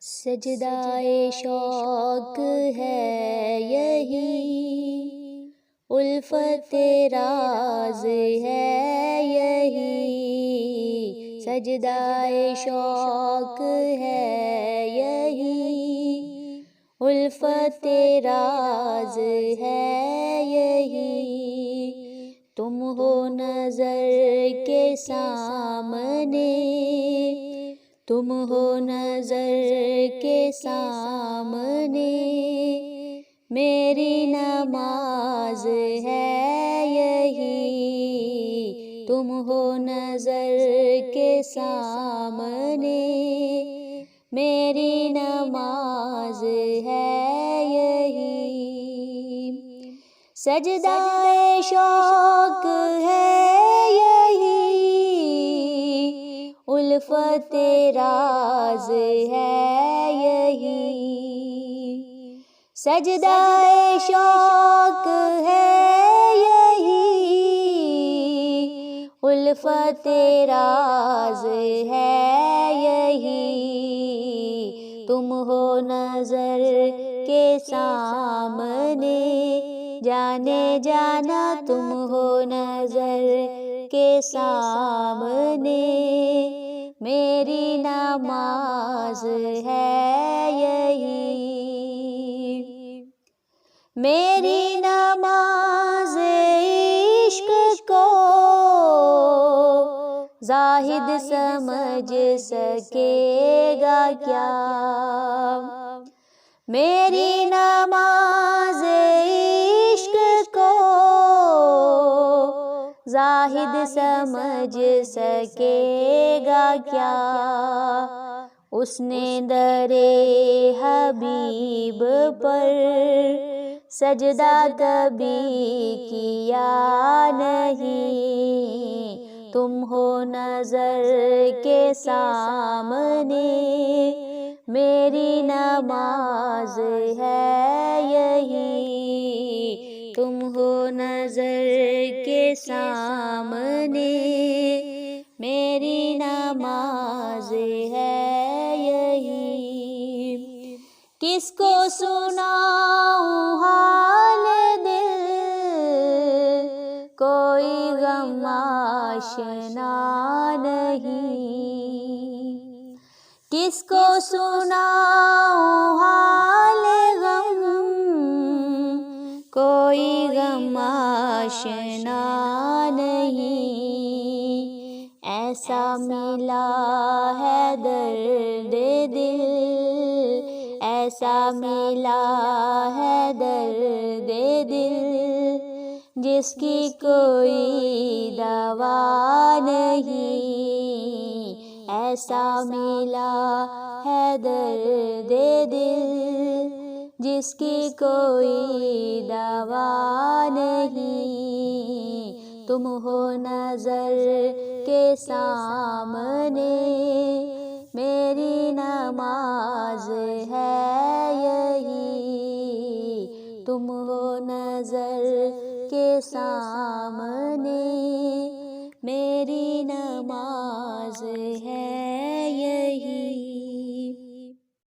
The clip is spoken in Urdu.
سجدائے شوق ہے یہی، الفت راز ہے یہی، سجدائے شوق ہے یہی، الفت راز ہے یہی، تم ہو نظر کے سامنے، تم ہو نظر کے سامنے، میری نماز ہے یہی، تم ہو نظر کے سامنے، میری نماز ہے یہی، سجدائے شوق ہے یہی، الفت راز ہے یہی، سجدائے شوق ہے یہی، الفت راز ہے یہی، تم ہو نظر کے سامنے، جانے جانا تم ہو نظر کے سامنے، میری نماز ہے یہی، میری نماز عشق کو زاہد سمجھ سکے گا کیا، میری نماز عشق کو زاہد سمجھ سکے گا کیا، اس نے در حبیب پر سجدہ کبھی کیا نہیں، تم ہو نظر کے سامنے، میری نماز ہے یہی، تم ہو نظر کے سامنے، میری نماز ہے یہی، کس کو سناؤں حال دل، کوئی غم آشنا نہیں، کس کو سناؤں حال غم، کوئی غم آشنا نہیں، ایسا ملا ہے درد دل، ایسا ملا ہے درد دل، جس کی کوئی دوا نہیں، ایسا ملا ہے درد دل، جس کی کوئی دوا نہیں، تم ہو نظر کے سامنے، میری نماز ہے یہی، تم ہو نظر کے سامنے، میری نماز ہے